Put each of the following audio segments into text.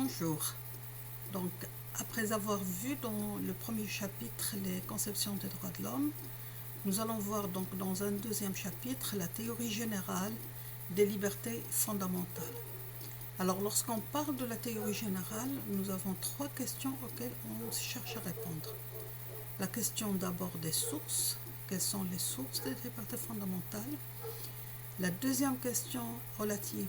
Bonjour. Donc, après avoir vu dans le premier chapitre les conceptions des droits de l'homme, nous allons voir donc dans un deuxième chapitre la théorie générale des libertés fondamentales. Alors, lorsqu'on parle de la théorie générale, nous avons trois questions auxquelles on cherche à répondre. La question d'abord des sources. Quelles sont les sources des libertés fondamentales? La deuxième question relative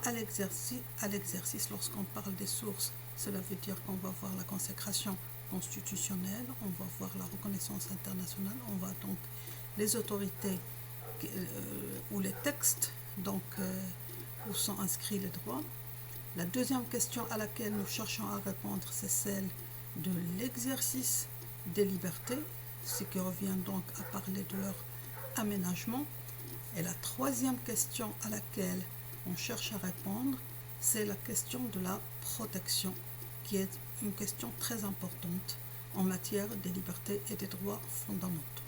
à l'exercice, lorsqu'on parle des sources, cela veut dire qu'on va voir la consécration constitutionnelle, on va voir la reconnaissance internationale, on va donc les autorités ou les textes où sont inscrits les droits. La deuxième question à laquelle nous cherchons à répondre, c'est celle de l'exercice des libertés, ce qui revient donc à parler de leur aménagement. Et la troisième question à laquelle on cherche à répondre, c'est la question de la protection, qui est une question très importante en matière des libertés et des droits fondamentaux.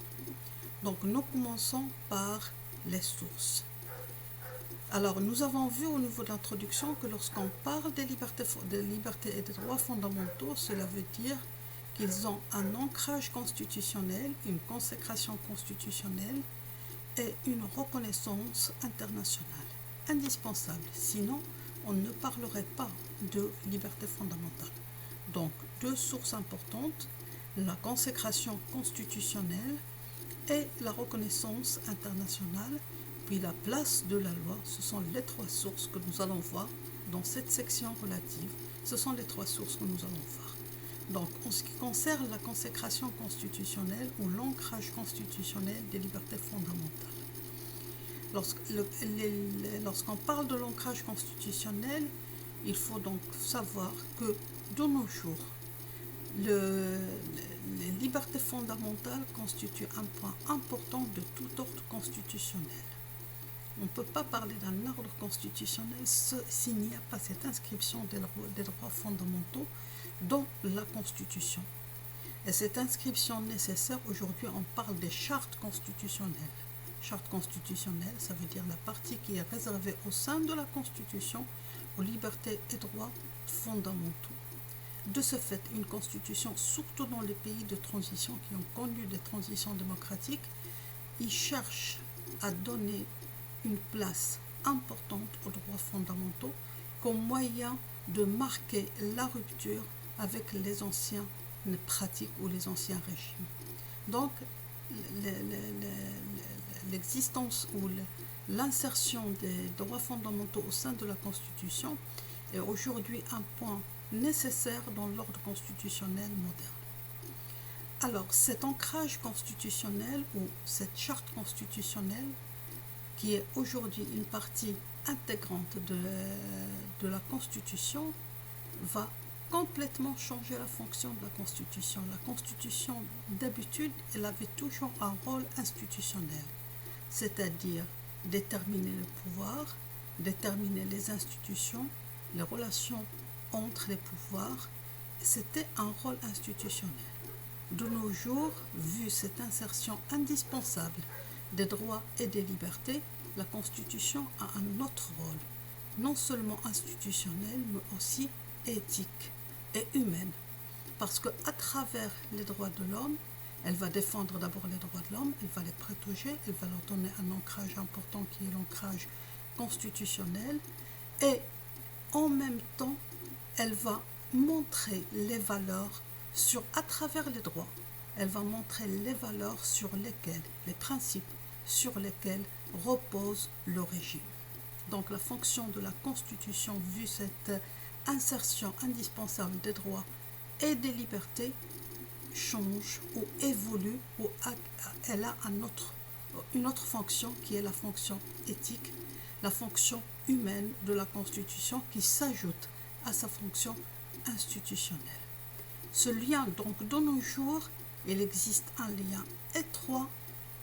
Donc nous commençons par les sources. Alors nous avons vu au niveau de l'introduction que lorsqu'on parle des libertés et des droits fondamentaux, cela veut dire qu'ils ont un ancrage constitutionnel, une consécration constitutionnelle et une reconnaissance internationale indispensable. Sinon, on ne parlerait pas de liberté fondamentale. Donc, deux sources importantes, la consécration constitutionnelle et la reconnaissance internationale, puis la place de la loi. Ce sont les trois sources que nous allons voir dans cette section relative. Ce sont les trois sources que nous allons voir. Donc, en ce qui concerne la consécration constitutionnelle ou l'ancrage constitutionnel des libertés fondamentales, lorsqu'on parle de l'ancrage constitutionnel, il faut donc savoir que de nos jours, les libertés fondamentales constituent un point important de tout ordre constitutionnel. On ne peut pas parler d'un ordre constitutionnel s'il n'y a pas cette inscription des droits fondamentaux dans la Constitution. Et cette inscription nécessaire, aujourd'hui, on parle des chartes constitutionnelles. Charte constitutionnelle, ça veut dire la partie qui est réservée au sein de la Constitution aux libertés et droits fondamentaux. De ce fait, une constitution, surtout dans les pays de transition qui ont connu des transitions démocratiques, ils cherchent à donner une place importante aux droits fondamentaux comme moyen de marquer la rupture avec les anciennes pratiques ou les anciens régimes. Donc, l'existence ou l'insertion des droits fondamentaux au sein de la Constitution est aujourd'hui un point nécessaire dans l'ordre constitutionnel moderne. Alors, cet ancrage constitutionnel ou cette charte constitutionnelle, qui est aujourd'hui une partie intégrante de la Constitution, va complètement changer la fonction de la Constitution. La Constitution, d'habitude, elle avait toujours un rôle institutionnel, c'est-à-dire déterminer le pouvoir, déterminer les institutions, les relations entre les pouvoirs. C'était un rôle institutionnel. De nos jours, vu cette insertion indispensable des droits et des libertés, la Constitution a un autre rôle, non seulement institutionnel, mais aussi éthique et humaine. Parce qu'à travers les droits de l'homme, elle va défendre d'abord les droits de l'homme, elle va les protéger, elle va leur donner un ancrage important qui est l'ancrage constitutionnel, et en même temps, elle va montrer les valeurs à travers les droits, elle va montrer les valeurs sur lesquelles, les principes sur lesquels repose le régime. Donc la fonction de la Constitution, vu cette insertion indispensable des droits et des libertés, change ou évolue, ou elle a une autre fonction qui est la fonction éthique, la fonction humaine de la Constitution qui s'ajoute à sa fonction institutionnelle. Ce lien, donc, de nos jours, il existe un lien étroit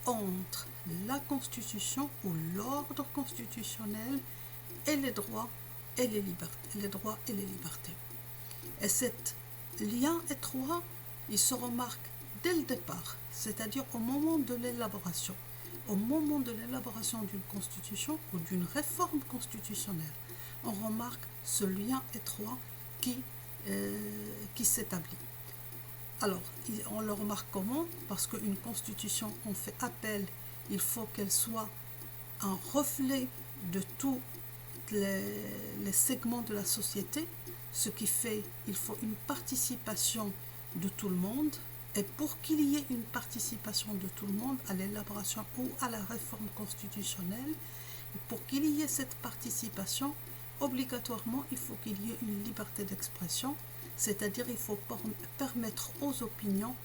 entre la Constitution ou l'ordre constitutionnel et les droits et les libertés. Et cet lien étroit, il se remarque dès le départ, c'est-à-dire au moment de l'élaboration. Au moment de l'élaboration d'une constitution ou d'une réforme constitutionnelle, on remarque ce lien étroit qui, qui s'établit. Alors, on le remarque comment? Parce qu'une constitution, on fait appel, il faut qu'elle soit un reflet de tous les segments de la société, ce qui fait qu'il faut une participation de tout le monde. Et pour qu'il y ait une participation de tout le monde à l'élaboration ou à la réforme constitutionnelle, pour qu'il y ait cette participation, obligatoirement, il faut qu'il y ait une liberté d'expression, c'est-à-dire il faut permettre aux opinions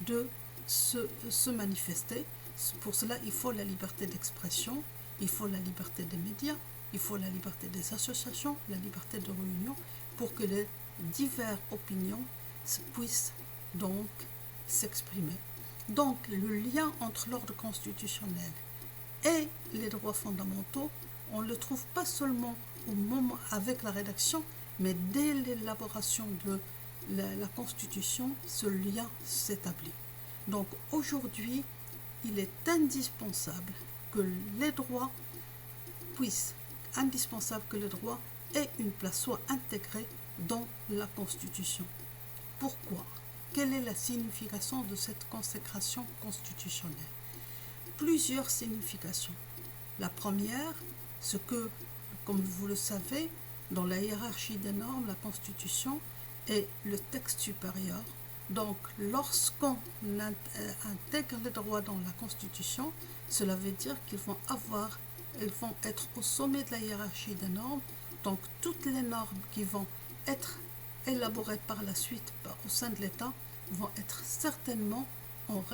de se manifester. Pour cela, il faut la liberté d'expression, il faut la liberté des médias, il faut la liberté des associations, la liberté de réunion, pour que les diverses opinions puissent donc s'exprimer. Donc, le lien entre l'ordre constitutionnel et les droits fondamentaux, on ne le trouve pas seulement au moment avec la rédaction, mais dès l'élaboration de la Constitution, ce lien s'établit. Donc, aujourd'hui, il est indispensable que les droits aient une place, soient intégrés dans la Constitution. Pourquoi? Quelle est la signification de cette consécration constitutionnelle? Plusieurs significations. La première, ce que, comme vous le savez, dans la hiérarchie des normes, la Constitution est le texte supérieur. Donc, lorsqu'on intègre les droits dans la Constitution, cela veut dire qu'ils vont être au sommet de la hiérarchie des normes. Donc, toutes les normes qui vont être élaborées par la suite au sein de l'État vont être certainement vont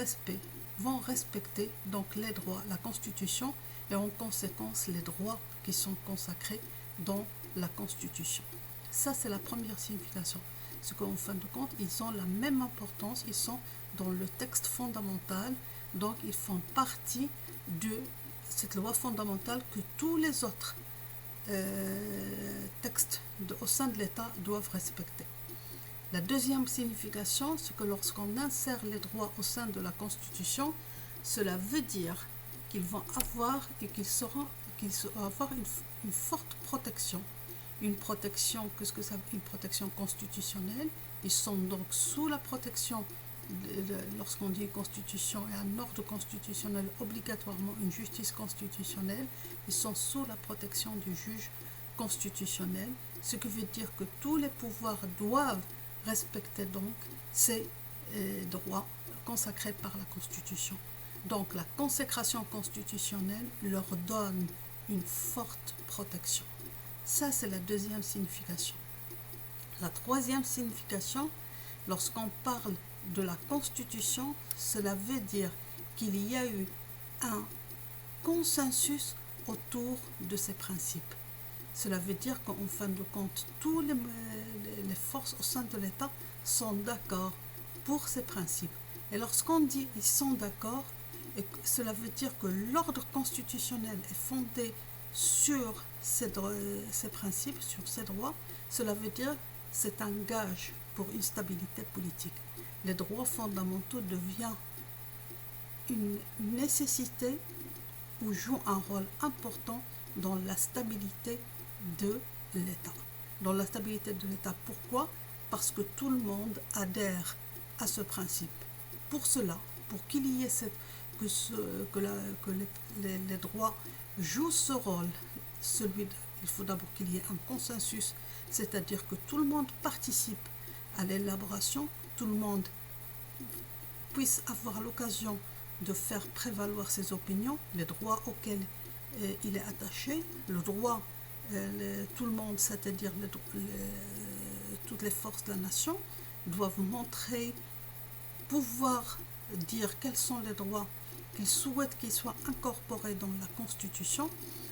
respecter donc les droits, la Constitution et en conséquence les droits qui sont consacrés dans la Constitution. Ça, c'est la première signification. C'est qu'en fin de compte, ils ont la même importance, ils sont dans le texte fondamental, donc ils font partie de cette loi fondamentale que tous les autres textes au sein de l'État doivent respecter. La deuxième signification, c'est que lorsqu'on insère les droits au sein de la Constitution, cela veut dire qu'ils vont avoir une forte protection. Une protection, qu'est-ce que ça veut dire? Une protection constitutionnelle. Ils sont donc sous la protection, lorsqu'on dit constitution et un ordre constitutionnel, obligatoirement une justice constitutionnelle, ils sont sous la protection du juge constitutionnel, ce qui veut dire que tous les pouvoirs doivent respecter donc ces droits consacrés par la Constitution. Donc la consécration constitutionnelle leur donne une forte protection. Ça, c'est la deuxième signification. La troisième signification, lorsqu'on parle de la Constitution, cela veut dire qu'il y a eu un consensus autour de ces principes. Cela veut dire qu'en fin de compte, toutes les forces au sein de l'État sont d'accord pour ces principes. Et lorsqu'on dit ils sont d'accord, cela veut dire que l'ordre constitutionnel est fondé sur ces principes, sur ces droits. Cela veut dire que c'est un gage pour une stabilité politique. Les droits fondamentaux deviennent une nécessité ou jouent un rôle important dans la stabilité de l'État. Dans la stabilité de l'État, pourquoi? Parce que tout le monde adhère à ce principe. Pour cela, pour qu'il y ait les droits jouent ce rôle, il faut d'abord qu'il y ait un consensus, c'est-à-dire que tout le monde participe à l'élaboration, tout le monde puisse avoir l'occasion de faire prévaloir ses opinions, les droits auxquels il est attaché, le droit, tout le monde, c'est-à-dire toutes les forces de la nation, doivent pouvoir dire quels sont les droits qu'ils souhaitent qu'ils soient incorporés dans la Constitution.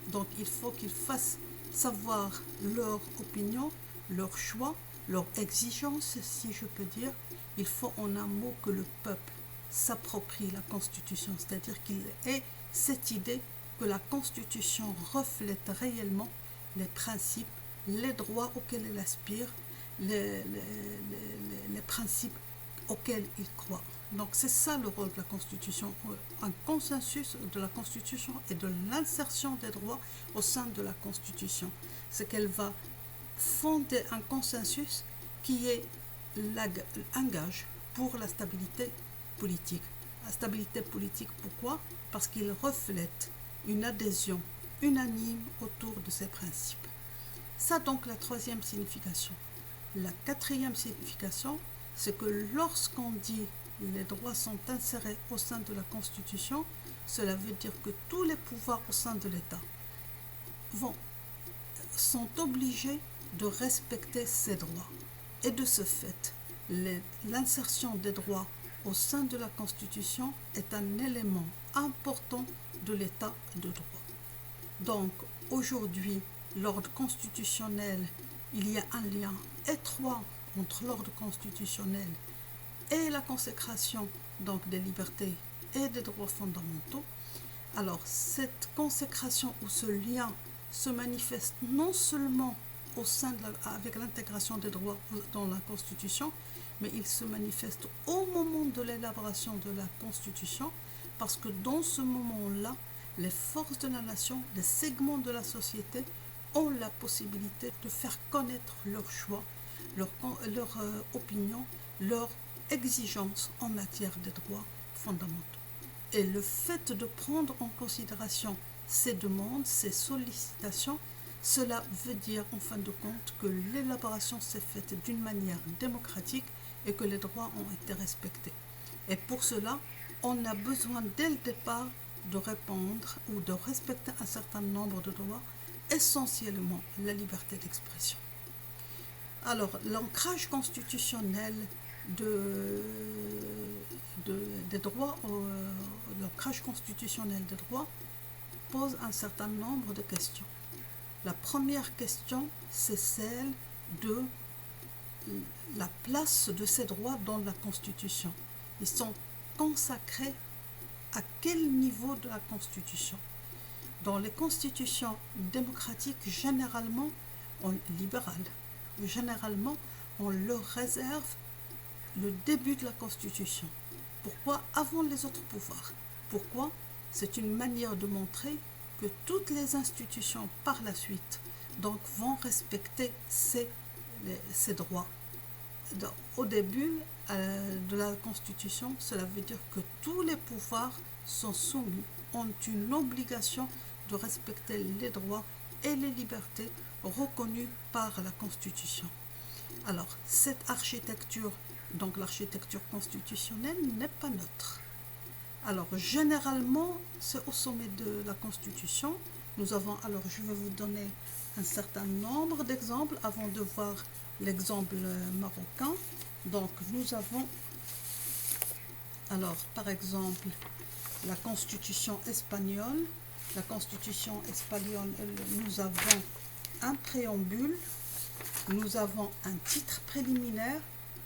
Donc il faut qu'ils fassent savoir leur opinion, leur choix, leur exigence, si je peux dire. Il faut en un mot que le peuple s'approprie la Constitution, c'est-à-dire qu'il ait cette idée que la Constitution reflète réellement les principes, les droits auxquels elle aspire, les principes auxquels il croit. Donc c'est ça le rôle de la Constitution, un consensus de la Constitution et de l'insertion des droits au sein de la Constitution. C'est qu'elle va fonder un consensus qui est un gage pour la stabilité politique. La stabilité politique, pourquoi? Parce qu'il reflète une adhésion unanime autour de ces principes. Ça donc la troisième signification. La quatrième signification, c'est que lorsqu'on dit les droits sont insérés au sein de la Constitution, cela veut dire que tous les pouvoirs au sein de l'État sont obligés de respecter ces droits. Et de ce fait, l'insertion des droits au sein de la Constitution est un élément important de l'État de droit. Donc, aujourd'hui, l'ordre constitutionnel, il y a un lien étroit entre l'ordre constitutionnel et la consécration donc des libertés et des droits fondamentaux. Alors, cette consécration ou ce lien se manifeste non seulement avec l'intégration des droits dans la Constitution, mais il se manifeste au moment de l'élaboration de la Constitution, parce que dans ce moment-là, les forces de la nation, les segments de la société ont la possibilité de faire connaître leurs choix, leur opinion, leurs exigences en matière des droits fondamentaux. Et le fait de prendre en considération ces demandes, ces sollicitations, cela veut dire en fin de compte que l'élaboration s'est faite d'une manière démocratique et que les droits ont été respectés. Et pour cela, on a besoin dès le départ de répondre ou de respecter un certain nombre de droits, essentiellement la liberté d'expression. Alors, l'ancrage constitutionnel des droits, l'ancrage constitutionnel des droits pose un certain nombre de questions. La première question, c'est celle de la place de ces droits dans la Constitution. Ils sont consacrés à quel niveau de la Constitution? Dans les constitutions démocratiques, généralement, libérales, généralement, on leur réserve le début de la Constitution. Pourquoi? Avant les autres pouvoirs. Pourquoi? C'est une manière de montrer que toutes les institutions par la suite donc, vont respecter ces droits. Donc, au début de la Constitution, cela veut dire que tous les pouvoirs sont soumis, ont une obligation de respecter les droits et les libertés reconnus par la Constitution. Alors, cette architecture, donc l'architecture constitutionnelle, n'est pas neutre. Alors, généralement, c'est au sommet de la Constitution. Nous avons, alors je vais vous donner un certain nombre d'exemples avant de voir l'exemple marocain. Donc, nous avons, alors, par exemple, la Constitution espagnole. La Constitution espagnole, nous avons un préambule, nous avons un titre préliminaire,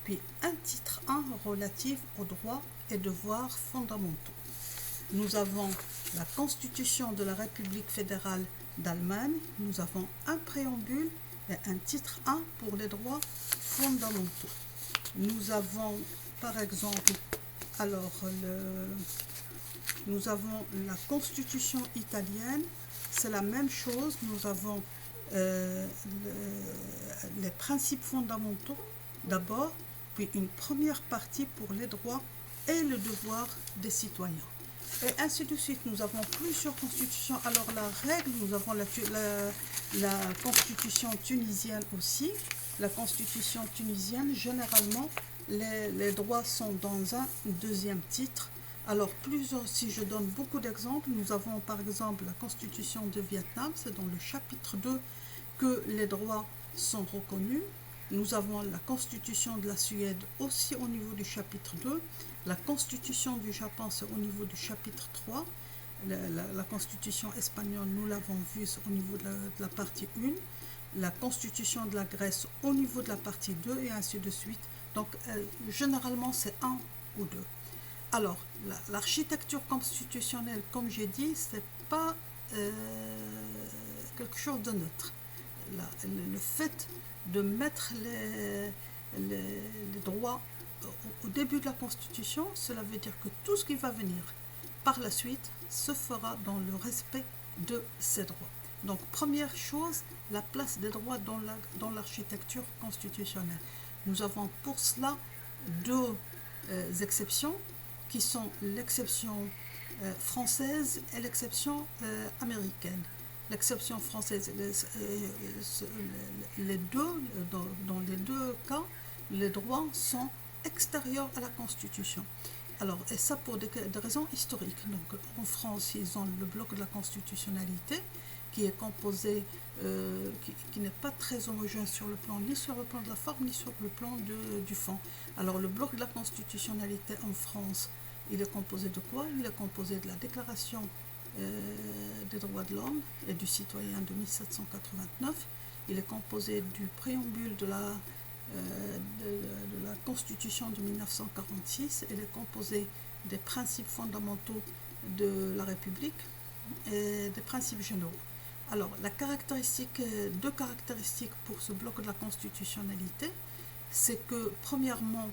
puis un titre 1 relatif aux droits et devoirs fondamentaux. Nous avons la Constitution de la République fédérale d'Allemagne, nous avons un préambule et un titre 1 pour les droits fondamentaux. Nous avons par exemple, alors nous avons la Constitution italienne, c'est la même chose, nous avons les principes fondamentaux d'abord, puis une première partie pour les droits et le devoir des citoyens. Et ainsi de suite, nous avons plusieurs constitutions. Alors la règle, nous avons la constitution tunisienne aussi. La constitution tunisienne, généralement, les droits sont dans un deuxième titre. Alors si je donne beaucoup d'exemples, nous avons par exemple la constitution de Vietnam, c'est dans le chapitre 2 que les droits sont reconnus. Nous avons la constitution de la Suède aussi au niveau du chapitre 2. La constitution du Japon, c'est au niveau du chapitre 3. La constitution espagnole, nous l'avons vu, c'est au niveau de la partie 1. La constitution de la Grèce au niveau de la partie 2 et ainsi de suite. Donc, généralement, c'est 1 ou 2. Alors, l'architecture constitutionnelle, comme j'ai dit, ce n'est pas quelque chose de neutre. Le fait de mettre les droits au début de la Constitution, cela veut dire que tout ce qui va venir par la suite se fera dans le respect de ces droits. Donc, première chose, la place des droits dans l'architecture constitutionnelle. Nous avons pour cela deux exceptions qui sont l'exception française et l'exception américaine. L'exception française, les deux, dans les deux cas, les droits sont extérieurs à la Constitution. Alors, et ça pour des raisons historiques. Donc, en France, ils ont le bloc de la constitutionnalité qui est composé, qui n'est pas très homogène sur le plan, ni sur le plan de la forme, ni sur le plan du fond. Alors, le bloc de la constitutionnalité en France, il est composé de quoi? Il est composé de la Déclaration des droits de l'homme et du citoyen de 1789. Il est composé du préambule de la Constitution de 1946. Il est composé des principes fondamentaux de la République et des principes généraux. Alors, deux caractéristiques pour ce bloc de la constitutionnalité, c'est que premièrement,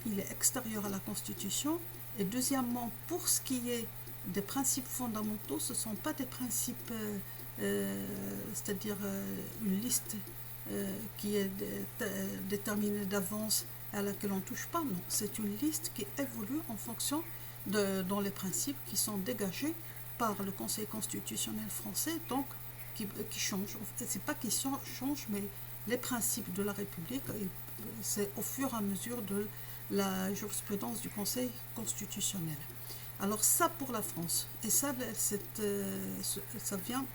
il est extérieur à la Constitution, et deuxièmement, pour ce qui est des principes fondamentaux, ce ne sont pas des principes, c'est-à-dire une liste qui est déterminée d'avance à laquelle on ne touche pas. Non, c'est une liste qui évolue en fonction dans les principes qui sont dégagés par le Conseil constitutionnel français, donc qui changent. C'est pas qu'ils changent, mais les principes de la République, c'est au fur et à mesure de la jurisprudence du Conseil constitutionnel. Alors ça pour la France, et ça vient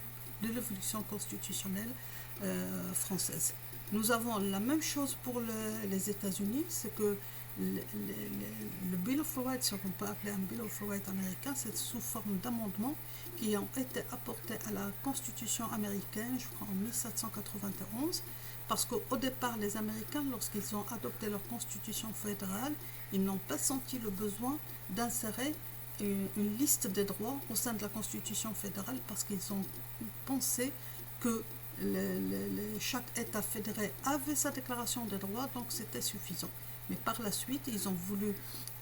de l'évolution constitutionnelle française. Nous avons la même chose pour les États-Unis, c'est que le Bill of Rights, ce qu'on peut appeler un Bill of Rights américain, c'est sous forme d'amendements qui ont été apportés à la Constitution américaine, je crois en 1791, parce qu'au départ, les Américains, lorsqu'ils ont adopté leur Constitution fédérale, ils n'ont pas senti le besoin d'insérer une liste des droits au sein de la Constitution fédérale parce qu'ils ont pensé que chaque État fédéré avait sa déclaration des droits, donc c'était suffisant. Mais par la suite, ils ont voulu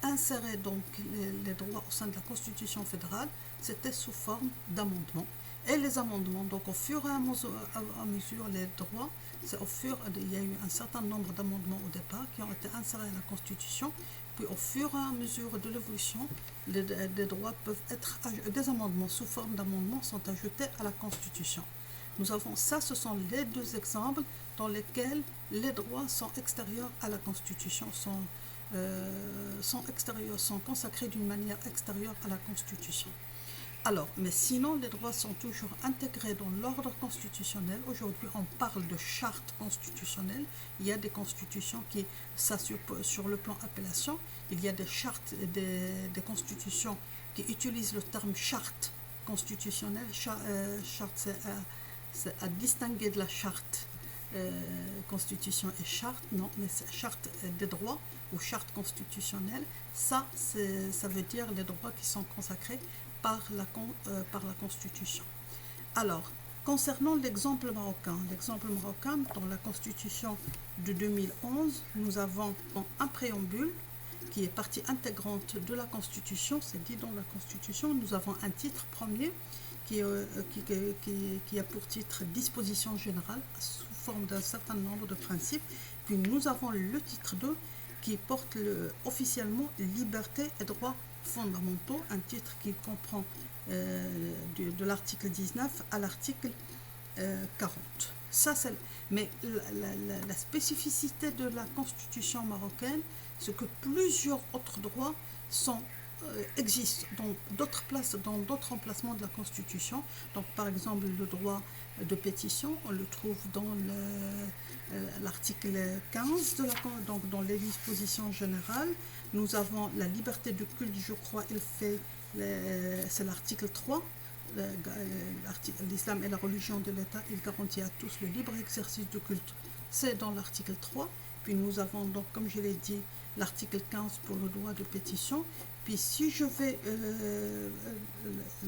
insérer donc les droits au sein de la Constitution fédérale, c'était sous forme d'amendements. Et les amendements, donc au fur et à mesure, les droits, il y a eu un certain nombre d'amendements au départ qui ont été insérés à la Constitution, puis au fur et à mesure de l'évolution, des droits peuvent être, des amendements sous forme d'amendements sont ajoutés à la Constitution. Nous avons ça, ce sont les deux exemples dans lesquels les droits sont extérieurs à la Constitution, sont consacrés d'une manière extérieure à la Constitution. Alors, mais sinon, les droits sont toujours intégrés dans l'ordre constitutionnel. Aujourd'hui, on parle de charte constitutionnelle. Il y a des constitutions qui s'assurent sur le plan appellation. Il y a des chartes, des constitutions qui utilisent le terme charte constitutionnelle. Charte, c'est à distinguer de la charte constitution et charte, non, mais c'est charte des droits ou charte constitutionnelle. Ça veut dire les droits qui sont consacrés par la Constitution. Alors, concernant l'exemple marocain, dans la Constitution de 2011, nous avons un préambule qui est partie intégrante de la Constitution, c'est dit dans la Constitution. Nous avons un titre premier qui a pour titre disposition générale sous forme d'un certain nombre de principes. Puis nous avons le titre 2 qui porte officiellement liberté et droits fondamentaux, un titre qui comprend de l'article 19 à l'article 40. Mais la spécificité de la Constitution marocaine, c'est que plusieurs autres droits existent dans d'autres emplacements de la Constitution. Donc, par exemple, le droit de pétition, on le trouve dans l'article 15, donc dans les dispositions générales. Nous avons la liberté de culte, je crois, c'est l'article 3. L'islam est la religion de l'État, il garantit à tous le libre exercice du culte. C'est dans l'article 3. Puis nous avons donc, comme je l'ai dit, l'article 15 pour le droit de pétition. Puis si je vais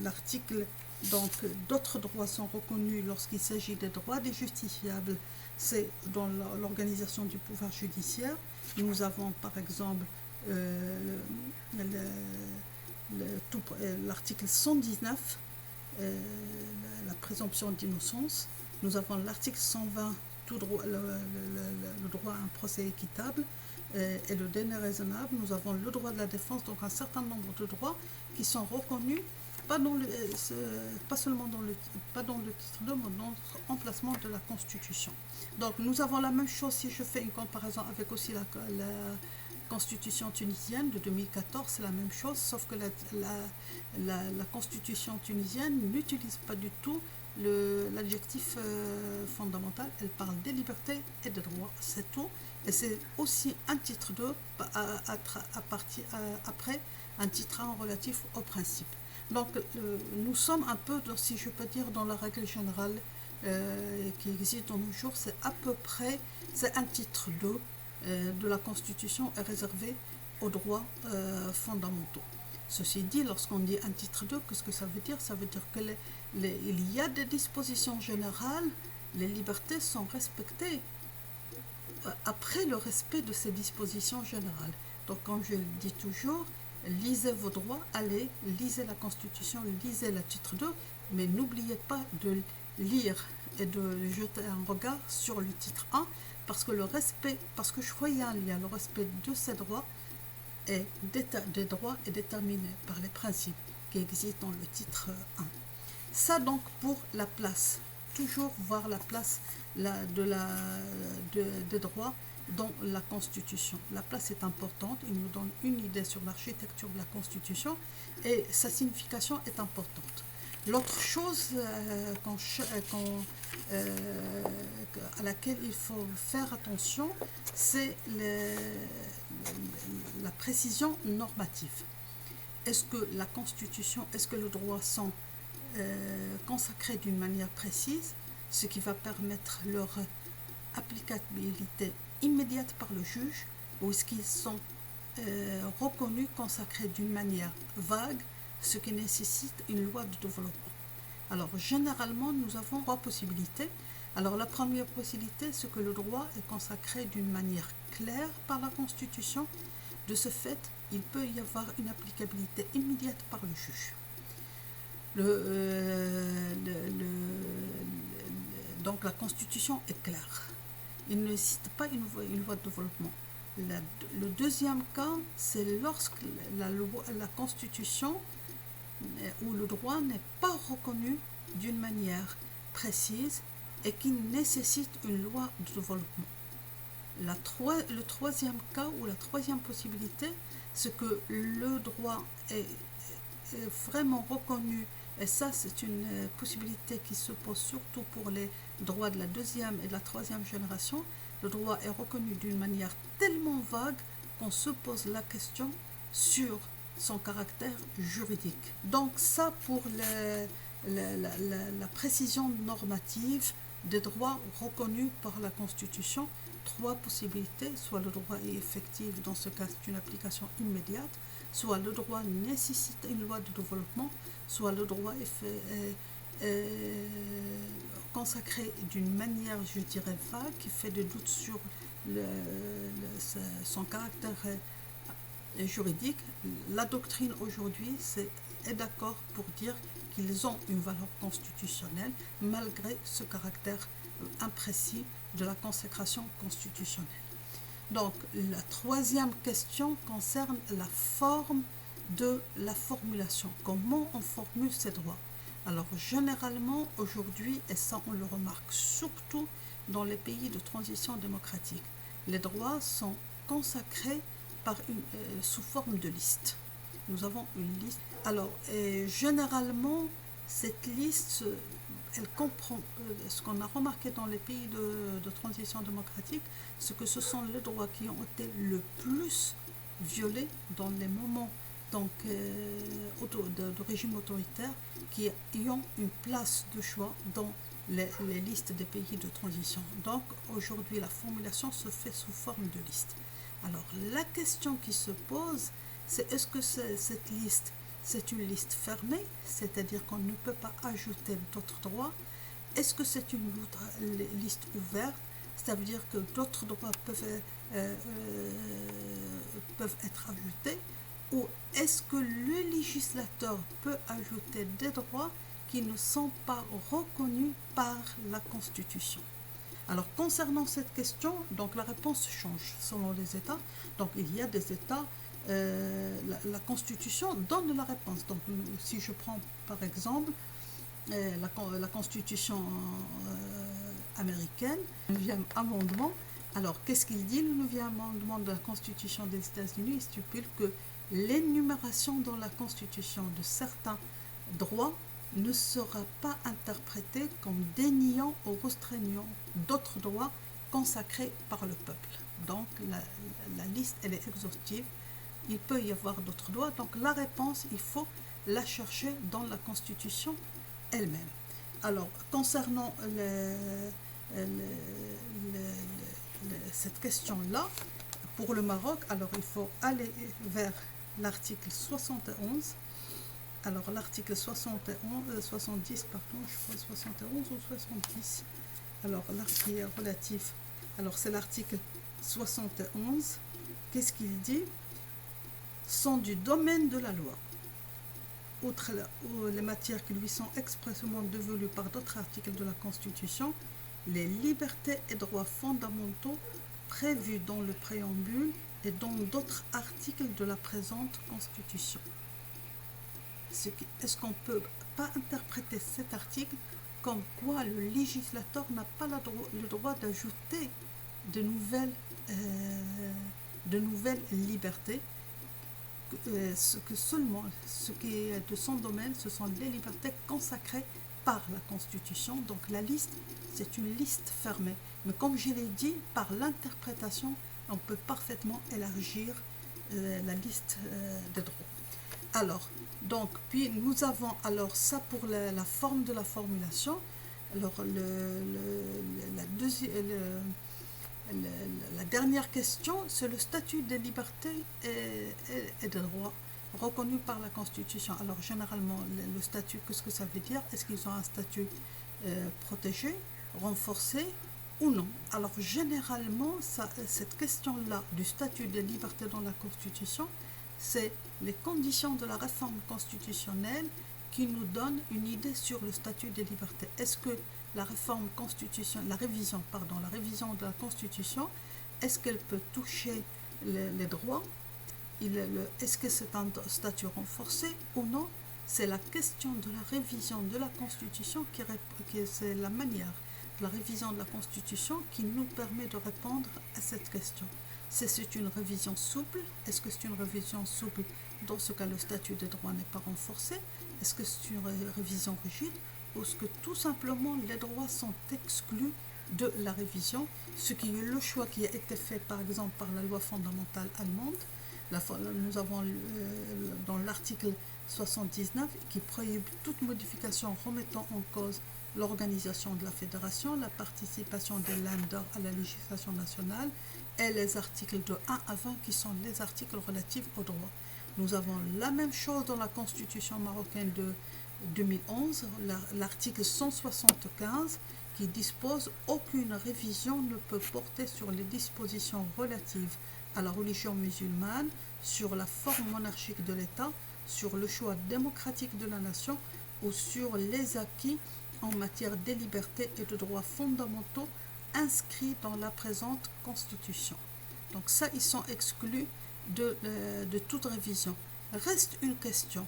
l'article, donc d'autres droits sont reconnus lorsqu'il s'agit des droits des justiciables, c'est dans l'organisation du pouvoir judiciaire. Nous avons par exemple l'article 119, la présomption d'innocence. Nous avons l'article 120 tout droit, le droit à un procès équitable et le délai raisonnable. Nous avons le droit de la défense, donc un certain nombre de droits qui sont reconnus, pas seulement pas dans le titre 2, mais dans l'emplacement de la Constitution. Donc nous avons la même chose si je fais une comparaison avec aussi la Constitution tunisienne de 2014, c'est la même chose, sauf que la Constitution tunisienne n'utilise pas du tout l'adjectif fondamental. Elle parle des libertés et des droits, c'est tout. Et c'est aussi un titre 2 après un titre 1 relatif aux principes. Donc nous sommes un peu, si je peux dire, dans la règle générale qui existe dans nos jours, c'est à peu près, c'est un titre 2 de la Constitution est réservé aux droits fondamentaux. Ceci dit, lorsqu'on dit un titre 2, qu'est-ce que ça veut dire? Ça veut dire qu'il y a des dispositions générales, les libertés sont respectées après le respect de ces dispositions générales. Donc, comme je le dis toujours, lisez vos droits, allez, lisez la Constitution, lisez le titre 2, mais n'oubliez pas de lire et de jeter un regard sur le titre 1, parce que je croyais un lien, le respect de ces droits des droits est déterminé par les principes qui existent dans le titre 1. Ça donc pour la place, toujours voir la place des droits dans la Constitution. La place est importante, il nous donne une idée sur l'architecture de la Constitution et sa signification est importante. L'autre chose à laquelle il faut faire attention, c'est la précision normative. Est-ce que la Constitution, est-ce que les droits sont consacrés d'une manière précise, ce qui va permettre leur applicabilité immédiate par le juge, ou est-ce qu'ils sont reconnus, consacrés d'une manière vague, ce qui nécessite une loi de développement. Alors, généralement, nous avons trois possibilités. Alors, la première possibilité, c'est que le droit est consacré d'une manière claire par la Constitution. De ce fait, il peut y avoir une applicabilité immédiate par le juge. Donc, la Constitution est claire. Il ne cite pas une loi de développement. Le deuxième cas, c'est lorsque la Constitution où le droit n'est pas reconnu d'une manière précise et qui nécessite une loi de développement. Le troisième cas ou la troisième possibilité, c'est que le droit est vraiment reconnu, et ça c'est une possibilité qui se pose surtout pour les droits de la deuxième et de la troisième génération. Le droit est reconnu d'une manière tellement vague qu'on se pose la question sur son caractère juridique. Donc ça pour la précision normative des droits reconnus par la Constitution. Trois possibilités, soit le droit est effectif, dans ce cas c'est une application immédiate, soit le droit nécessite une loi de développement, soit le droit est consacré d'une manière, je dirais, vague, qui fait des doutes sur son caractère juridique. La doctrine aujourd'hui est d'accord pour dire qu'ils ont une valeur constitutionnelle malgré ce caractère imprécis de la consécration constitutionnelle. Donc la troisième question concerne la forme de la formulation. Comment on formule ces droits? Alors généralement aujourd'hui, et ça on le remarque surtout dans les pays de transition démocratique, les droits sont consacrés sous forme de liste. Nous avons une liste. Alors, généralement, cette liste, elle comprend ce qu'on a remarqué dans les pays de transition démocratique, c'est que ce sont les droits qui ont été le plus violés dans les moments de régime autoritaire, qui ont une place de choix dans les listes des pays de transition. Donc, aujourd'hui, la formulation se fait sous forme de liste. Alors, la question qui se pose, c'est est-ce que cette liste, c'est une liste fermée, c'est-à-dire qu'on ne peut pas ajouter d'autres droits? Est-ce que c'est une liste ouverte, c'est-à-dire que d'autres droits peuvent être ajoutés? Ou est-ce que le législateur peut ajouter des droits qui ne sont pas reconnus par la Constitution? Alors, concernant cette question, donc la réponse change selon les États. Donc, il y a des États, la Constitution donne la réponse. Donc, si je prends par exemple la Constitution américaine, le 9e amendement, alors qu'est-ce qu'il dit le 9e amendement de la Constitution des États-Unis? Il stipule que l'énumération dans la Constitution de certains droits ne sera pas interprétée comme déniant ou restreignant d'autres droits consacrés par le peuple. Donc la liste, elle est exhaustive. Il peut y avoir d'autres droits. Donc la réponse, il faut la chercher dans la Constitution elle-même. Alors, concernant cette question-là, pour le Maroc, alors il faut aller vers l'article 71. Alors l'article 70, pardon, je crois 71 ou 70. Alors l'article relatif, alors c'est l'article 71. Qu'est-ce qu'il dit? Sont du domaine de la loi. Outre les matières qui lui sont expressément dévolues par d'autres articles de la Constitution, les libertés et droits fondamentaux prévus dans le préambule et dans d'autres articles de la présente Constitution. Est-ce qu'on ne peut pas interpréter cet article comme quoi le législateur n'a pas le droit d'ajouter de nouvelles libertés, ce qui est de son domaine, ce sont les libertés consacrées par la Constitution. Donc la liste, c'est une liste fermée. Mais comme je l'ai dit, par l'interprétation, on peut parfaitement élargir la liste des droits. Alors, donc, puis nous avons alors ça pour la forme de la formulation. Alors, la dernière question, c'est le statut des libertés et des droits reconnus par la Constitution. Alors, généralement, le statut, qu'est-ce que ça veut dire? Est-ce qu'ils ont un statut protégé, renforcé ou non? Alors, généralement, cette question-là du statut des libertés dans la Constitution, c'est les conditions de la réforme constitutionnelle qui nous donnent une idée sur le statut des libertés. Est-ce que la réforme constitutionnelle, la révision de la Constitution, est-ce qu'elle peut toucher les droits? Est-ce que c'est un statut renforcé ou non? C'est la question de la révision de la Constitution c'est la manière de la révision de la Constitution qui nous permet de répondre à cette question. C'est une révision souple. Est-ce que c'est une révision souple? Dans ce cas, le statut des droits n'est pas renforcé. Est-ce que c'est une révision rigide? Ou est-ce que tout simplement les droits sont exclus de la révision? Ce qui est le choix qui a été fait par exemple par la loi fondamentale allemande. Nous avons dans l'article 79 qui prohibe toute modification remettant en cause l'organisation de la fédération, la participation des Länder à la législation nationale et les articles de 1 à 20 qui sont les articles relatifs aux droits. Nous avons la même chose dans la Constitution marocaine de 2011, l'article 175 qui dispose aucune révision ne peut porter sur les dispositions relatives à la religion musulmane, sur la forme monarchique de l'État, sur le choix démocratique de la nation ou sur les acquis en matière de libertés et de droits fondamentaux inscrits dans la présente Constitution. Donc ça, ils sont exclus de toute révision. Reste une question.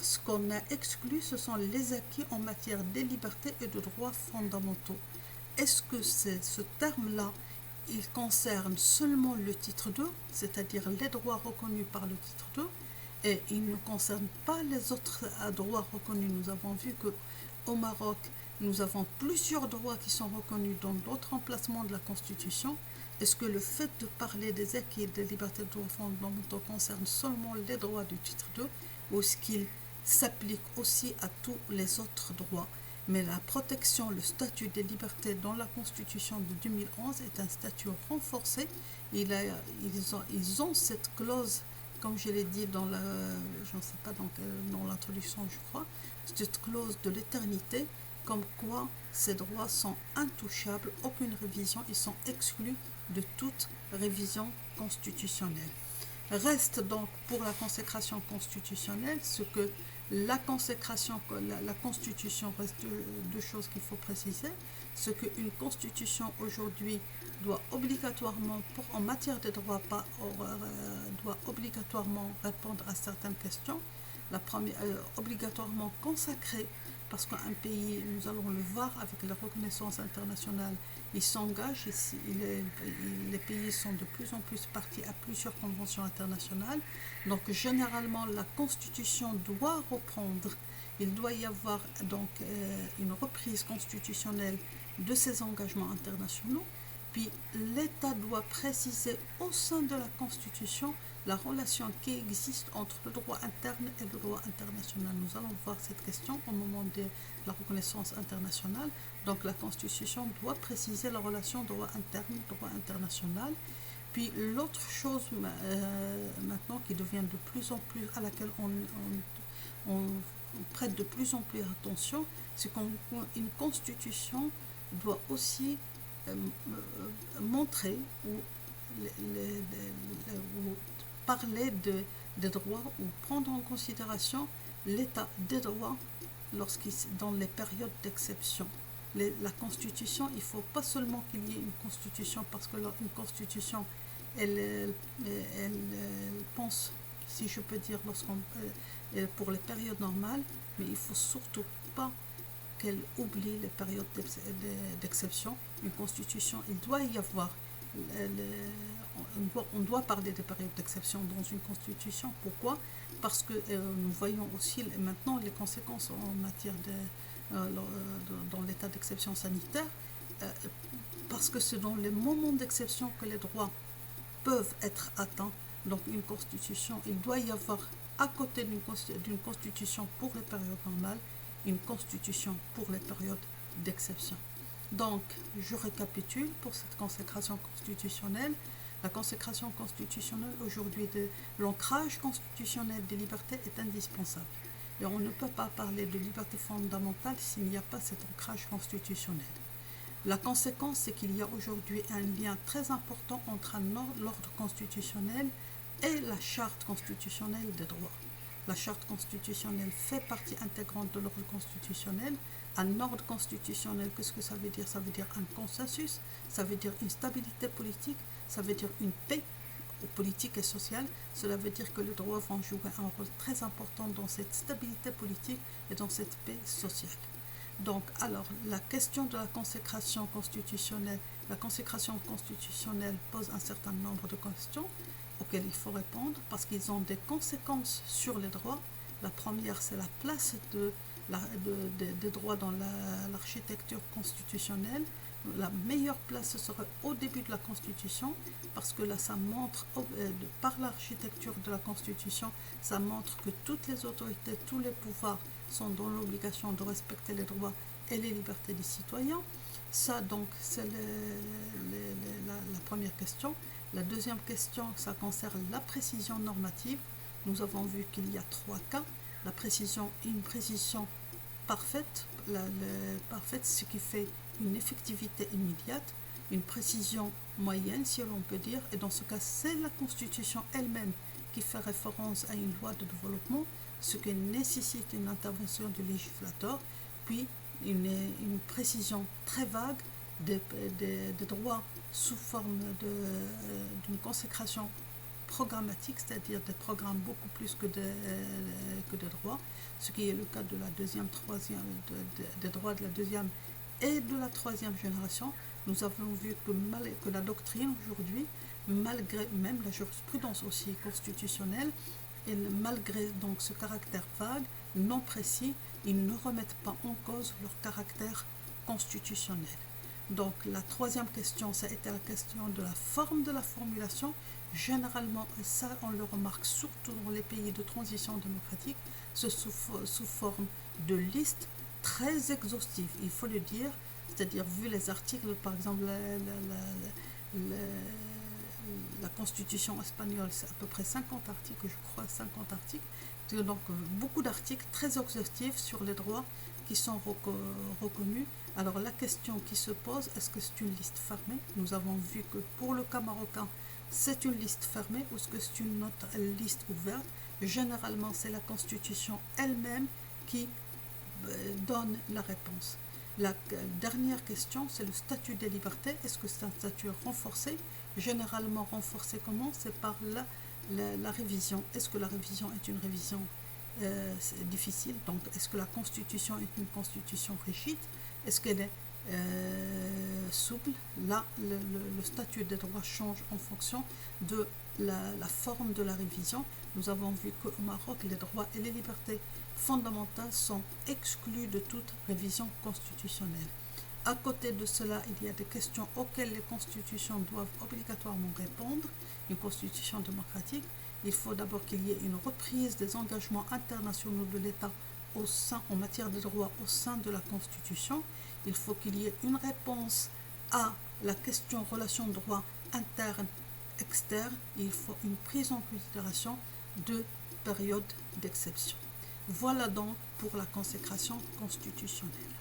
Ce qu'on a exclu, ce sont les acquis en matière de libertés et de droits fondamentaux. Est-ce que ce terme-là, il concerne seulement le titre 2, c'est-à-dire les droits reconnus par le titre 2, et il ne concerne pas les autres droits reconnus? Nous avons vu qu'au Maroc, nous avons plusieurs droits qui sont reconnus dans d'autres emplacements de la Constitution. Est-ce que le fait de parler des acquis et des libertés de droits fondamentaux concerne seulement les droits du titre 2 ou est-ce qu'il s'applique aussi à tous les autres droits? Mais la protection, le statut des libertés dans la Constitution de 2011 est un statut renforcé. Ils ont cette clause, comme je l'ai dit dans dans l'introduction, je crois, cette clause de l'éternité, comme quoi ces droits sont intouchables, aucune révision, ils sont exclus de toute révision constitutionnelle. Reste donc pour la consécration constitutionnelle ce que La consécration, la constitution reste deux choses qu'il faut préciser. Ce qu'une constitution aujourd'hui doit obligatoirement, en matière de droit, doit obligatoirement répondre à certaines questions. La première, obligatoirement consacrée, parce qu'un pays, nous allons le voir avec la reconnaissance internationale, il s'engage, les pays sont de plus en plus partis à plusieurs conventions internationales. Donc généralement, la Constitution doit reprendre, il doit y avoir donc une reprise constitutionnelle de ces engagements internationaux. Puis l'État doit préciser au sein de la Constitution la relation qui existe entre le droit interne et le droit international. Nous allons voir cette question au moment de la reconnaissance internationale. Donc la Constitution doit préciser la relation droit interne, droit international. Puis l'autre chose maintenant qui devient de plus en plus, à laquelle on prête de plus en plus attention, c'est qu'une constitution doit aussi montrer ou parler des droits ou prendre en considération l'état des droits dans les périodes d'exception. La constitution, il ne faut pas seulement qu'il y ait une constitution, parce que une constitution, elle pense, si je peux dire, pour les périodes normales, mais il ne faut surtout pas qu'elle oublie les périodes d'exception. Une constitution, il doit y avoir, on doit parler des périodes d'exception dans une constitution. Pourquoi? Parce que nous voyons aussi maintenant les conséquences en matière dans l'état d'exception sanitaire, parce que c'est dans les moments d'exception que les droits peuvent être atteints. Donc une constitution, il doit y avoir, à côté d'une constitution pour les périodes normales, une constitution pour les périodes d'exception. Donc, je récapitule pour cette consécration constitutionnelle. La consécration constitutionnelle aujourd'hui de l'ancrage constitutionnel des libertés est indispensable. Et on ne peut pas parler de liberté fondamentale s'il n'y a pas cet ancrage constitutionnel. La conséquence, c'est qu'il y a aujourd'hui un lien très important entre l'ordre constitutionnel et la charte constitutionnelle des droits. La charte constitutionnelle fait partie intégrante de l'ordre constitutionnel. Un ordre constitutionnel, qu'est-ce que ça veut dire? Ça veut dire un consensus, ça veut dire une stabilité politique, ça veut dire une paix politique et sociale. Cela veut dire que les droits vont jouer un rôle très important dans cette stabilité politique et dans cette paix sociale. Donc, alors, la question de la consécration constitutionnelle pose un certain nombre de questions auxquelles il faut répondre, parce qu'ils ont des conséquences sur les droits. La première, c'est la place des droits dans l'architecture constitutionnelle. La meilleure place serait au début de la Constitution, parce que là, ça montre, par l'architecture de la Constitution, ça montre que toutes les autorités, tous les pouvoirs sont dans l'obligation de respecter les droits et les libertés des citoyens. Ça, donc, c'est la première question. La deuxième question, ça concerne la précision normative. Nous avons vu qu'il y a 3 cas. Une précision parfaite, ce qui fait une effectivité immédiate, une précision moyenne, si l'on peut dire, et dans ce cas, c'est la Constitution elle-même qui fait référence à une loi de développement, ce qui nécessite une intervention du législateur, puis une précision très vague des droits sous forme d'une consécration programmatique, c'est-à-dire des programmes beaucoup plus que des droits, ce qui est le cas de la deuxième, troisième, des droits de la deuxième et de la troisième génération. Nous avons vu que la doctrine aujourd'hui, malgré même la jurisprudence aussi constitutionnelle, et malgré donc ce caractère vague, non précis, ils ne remettent pas en cause leur caractère constitutionnel. Donc la troisième question, ça a été la question de la forme de la formulation. Généralement, ça on le remarque surtout dans les pays de transition démocratique, c'est sous forme de listes très exhaustives, il faut le dire, c'est-à-dire vu les articles, par exemple la constitution espagnole, c'est à peu près 50 articles, je crois, 50 articles, donc beaucoup d'articles très exhaustifs sur les droits qui sont reconnus. Alors la question qui se pose, est-ce que c'est une liste fermée? Nous avons vu que pour le cas marocain, c'est une liste fermée, ou est-ce que c'est une autre liste ouverte? Généralement, c'est la Constitution elle-même qui donne la réponse. La dernière question, c'est le statut des libertés. Est-ce que c'est un statut renforcé? Généralement renforcé comment? C'est par la révision. Est-ce que la révision est une révision difficile? Donc, est-ce que la Constitution est une Constitution rigide? Est-ce qu'elle est souple? Là, le statut des droits change en fonction de la forme de la révision. Nous avons vu qu'au Maroc, les droits et les libertés fondamentales sont exclus de toute révision constitutionnelle. À côté de cela, il y a des questions auxquelles les constitutions doivent obligatoirement répondre. Une constitution démocratique, il faut d'abord qu'il y ait une reprise des engagements internationaux de l'État en matière de droit au sein de la Constitution. Il faut qu'il y ait une réponse à la question relation droit interne externe. Il faut une prise en considération de périodes d'exception. Voilà donc pour la consécration constitutionnelle.